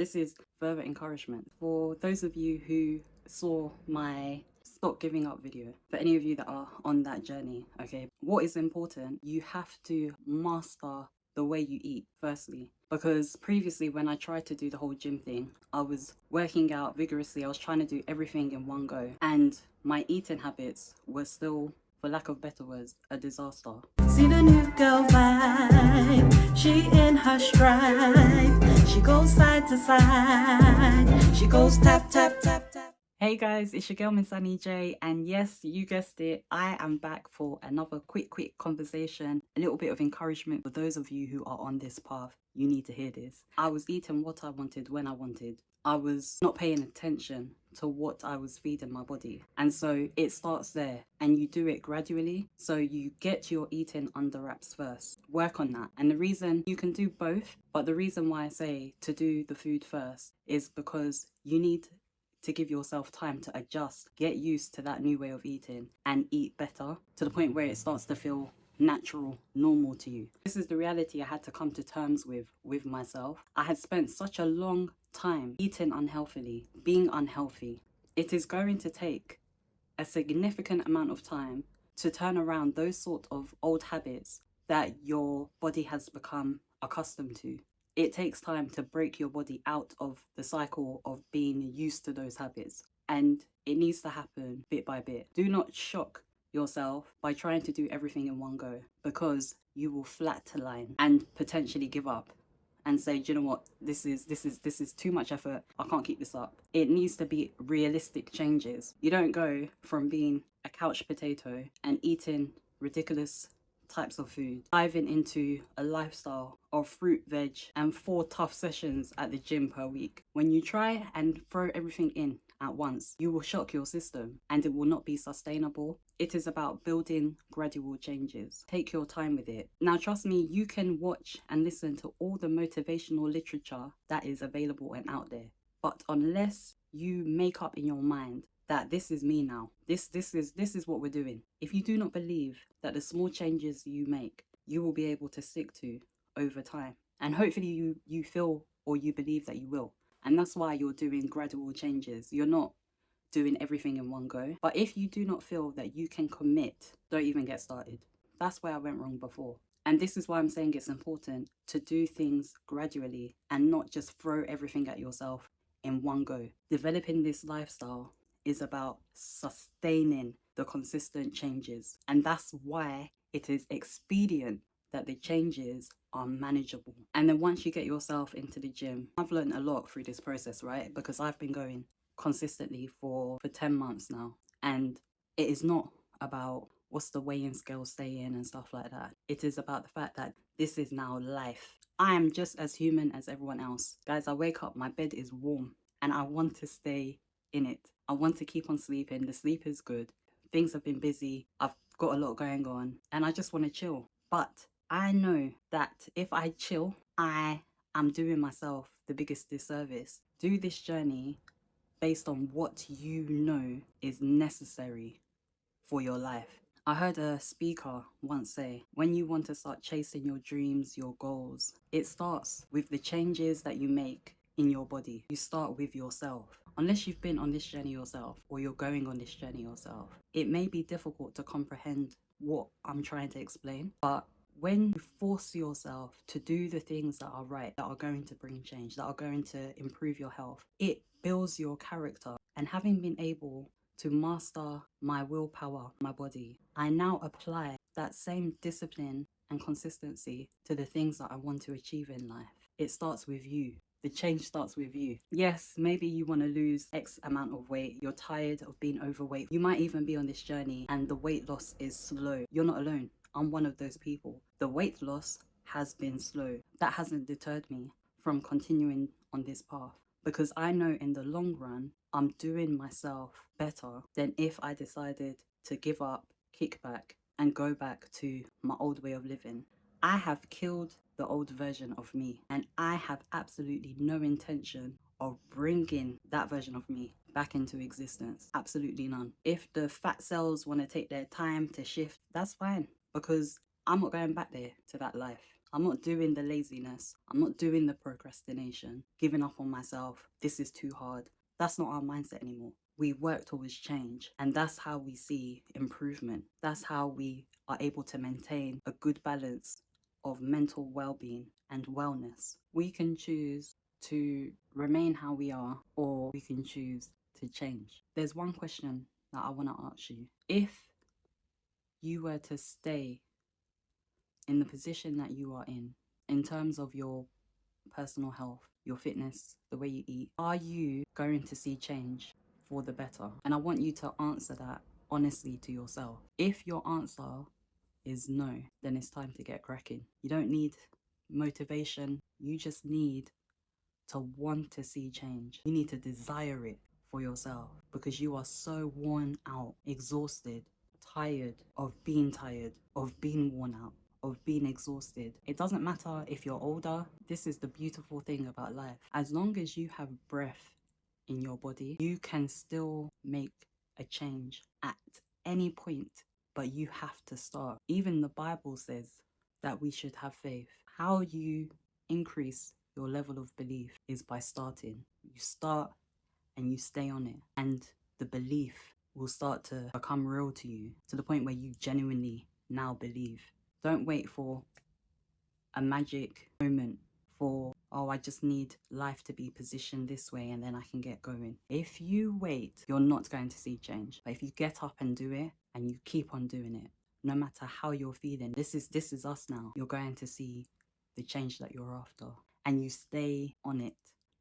This is further encouragement for those of you who saw my stop giving up video. For any of you that are on that journey, okay, what is important, you have to master the way you eat firstly, because previously when I tried to do the whole gym thing, I was working out vigorously, I was trying to do everything in one go, and my eating habits were still, for lack of better words, a disaster. See the new girl vibe, she in her stride, she goes side to side, she goes tap tap tap tap. Hey guys, it's your girl Miss Annie J, and yes, you guessed it, I am back for another quick conversation, a little bit of encouragement for those of you who are on this path. You need to hear this. I was eating what I wanted when I wanted. I was not paying attention to what I was feeding my body, and so it starts there, and you do it gradually. So you get your eating under wraps first, work on that. And the reason you can do both, but the reason why I say to do the food first is because you need to give yourself time to adjust, get used to that new way of eating and eat better to the point where it starts to feel natural, normal to you. This is the reality I had to come to terms with myself. I had spent such a long time eating unhealthily, being unhealthy. It is going to take a significant amount of time to turn around those sort of old habits that your body has become accustomed to. It takes time to break your body out of the cycle of being used to those habits, and it needs to happen bit by bit. Do not shock yourself by trying to do everything in one go, because you will flatline and potentially give up and say, do you know what, this is too much effort, I can't keep this up. It needs to be realistic changes. You don't go from being a couch potato and eating ridiculous types of food, diving into a lifestyle of fruit, veg, and 4 tough sessions at the gym per week. When you try and throw everything in at once, you will shock your system and it will not be sustainable. It is about building gradual changes. Take your time with it. Now, trust me, you can watch and listen to all the motivational literature that is available and out there, but unless you make up in your mind that this is me now, this is what we're doing, if you do not believe that the small changes you make, you will be able to stick to over time, and hopefully you feel or you believe that you will. And that's why you're doing gradual changes. You're not doing everything in one go. But if you do not feel that you can commit, don't even get started. That's where I went wrong before. And this is why I'm saying it's important to do things gradually and not just throw everything at yourself in one go. Developing this lifestyle is about sustaining the consistent changes. And that's why it is expedient that the changes are manageable. And then once you get yourself into the gym, I've learned a lot through this process, right? Because I've been going consistently for 10 months now. And it is not about what's the weighing scale staying and stuff like that. It is about the fact that this is now life. I am just as human as everyone else. Guys, I wake up, my bed is warm, and I want to stay in it. I want to keep on sleeping. The sleep is good. Things have been busy. I've got a lot going on and I just want to chill. But I know that if I chill, I am doing myself the biggest disservice. Do this journey based on what you know is necessary for your life. I heard a speaker once say, when you want to start chasing your dreams, your goals, it starts with the changes that you make in your body. You start with yourself. Unless you've been on this journey yourself or you're going on this journey yourself, it may be difficult to comprehend what I'm trying to explain. But when you force yourself to do the things that are right, that are going to bring change, that are going to improve your health, it builds your character. And having been able to master my willpower, my body, I now apply that same discipline and consistency to the things that I want to achieve in life. It starts with you. The change starts with you. Yes, maybe you want to lose X amount of weight. You're tired of being overweight. You might even be on this journey and the weight loss is slow. You're not alone. I'm one of those people. The weight loss has been slow. That hasn't deterred me from continuing on this path, because I know in the long run, I'm doing myself better than if I decided to give up, kick back, and go back to my old way of living. I have killed the old version of me, and I have absolutely no intention of bringing that version of me back into existence. Absolutely none. If the fat cells want to take their time to shift, that's fine, because I'm not going back there to that life. I'm not doing the laziness. I'm not doing the procrastination, giving up on myself. This is too hard. That's not our mindset anymore. We work towards change, and that's how we see improvement. That's how we are able to maintain a good balance of mental well-being and wellness. We can choose to remain how we are, or we can choose to change. There's one question that I want to ask you. If you were to stay in the position that you are in terms of your personal health, your fitness, the way you eat, are you going to see change for the better? And I want you to answer that honestly to yourself. If your answer is no, then it's time to get cracking. You don't need motivation. You just need to want to see change. You need to desire it for yourself, because you are so worn out, exhausted, tired of being worn out, of being exhausted. It doesn't matter if you're older. This is the beautiful thing about life. As long as you have breath in your body, you can still make a change at any point, but you have to start. Even the Bible says that we should have faith. How you increase your level of belief is by starting. You start and you stay on it, and the belief will start to become real to you, to the point where you genuinely now believe. Don't wait for a magic moment, for, oh, I just need life to be positioned this way and then I can get going. If you wait, you're not going to see change. But if you get up and do it, and you keep on doing it, no matter how you're feeling, this is us now, you're going to see the change that you're after. And you stay on it,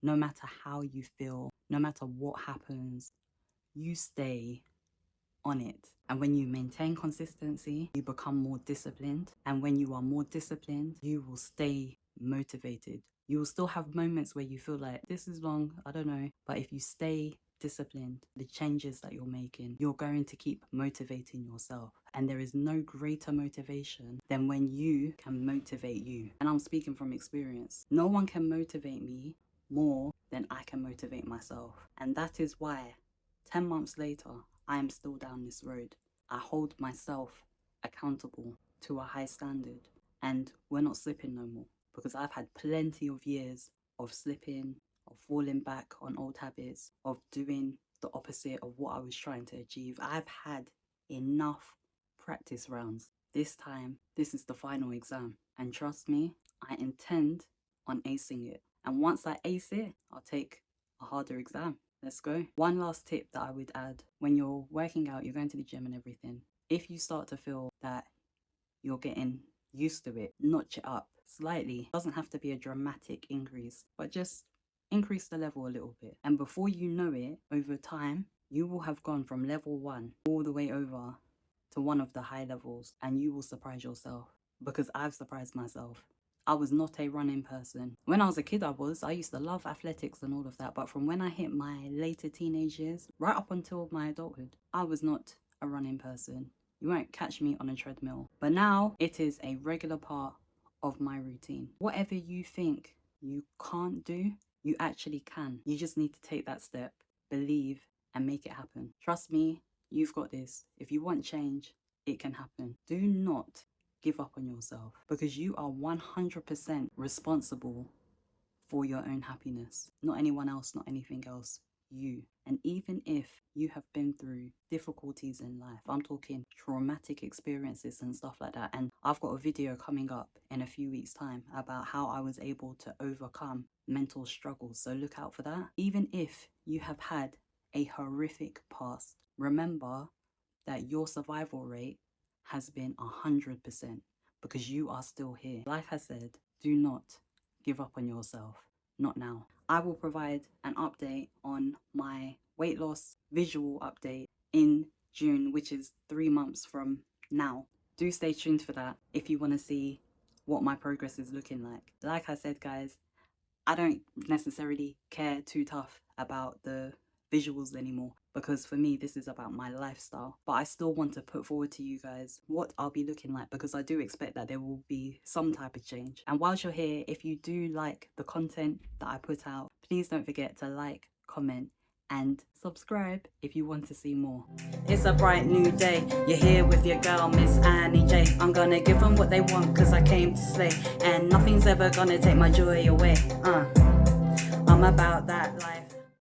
no matter how you feel, no matter what happens, you stay on it. And when you maintain consistency, you become more disciplined. And when you are more disciplined, you will stay motivated. You will still have moments where you feel like, this is long, I don't know. But if you stay disciplined, the changes that you're making, you're going to keep motivating yourself. And there is no greater motivation than when you can motivate you. And I'm speaking from experience. No one can motivate me more than I can motivate myself. And that is why 10 months later, I am still down this road. I hold myself accountable to a high standard, and we're not slipping no more, because I've had plenty of years of slipping, of falling back on old habits, of doing the opposite of what I was trying to achieve. I've had enough practice rounds. This time, this is the final exam, and trust me, I intend on acing it. And once I ace it, I'll take a harder exam. Let's go. One last tip that I would add: when you're working out, you're going to the gym and everything, if you start to feel that you're getting used to it, notch it up slightly. It doesn't have to be a dramatic increase, but just increase the level a little bit. And before you know it, over time, you will have gone from level 1 all the way over to one of the high levels, and you will surprise yourself, because I've surprised myself. I was not a running person. When I was a kid, I used to love athletics and all of that. But from when I hit my later teenage years, right up until my adulthood, I was not a running person. You won't catch me on a treadmill. But now it is a regular part of my routine. Whatever you think you can't do, you actually can. You just need to take that step, believe, and make it happen. Trust me, you've got this. If you want change, it can happen. Do not give up on yourself, because you are 100% responsible for your own happiness. Not anyone else, not anything else. You. And even if you have been through difficulties in life, I'm talking traumatic experiences and stuff like that, and I've got a video coming up in a few weeks' time about how I was able to overcome mental struggles, so look out for that. Even if you have had a horrific past, remember that your survival rate has been 100%, because you are still here. Like I said, do not give up on yourself. Not now. I will provide an update on my weight loss visual update in June, which is 3 months from now. Do stay tuned for that if you want to see what my progress is looking like. Like I said, guys, I don't necessarily care too tough about the visuals anymore, because for me this is about my lifestyle. But I still want to put forward to you guys what I'll be looking like, because I do expect that there will be some type of change. And whilst you're here, if you do like the content that I put out, please don't forget to like, comment, and subscribe if you want to see more. It's a bright new day. You're here with your girl, Miss Annie J. I'm gonna give them what they want cause I came to slay. And nothing's ever gonna take my joy away. I'm about that life.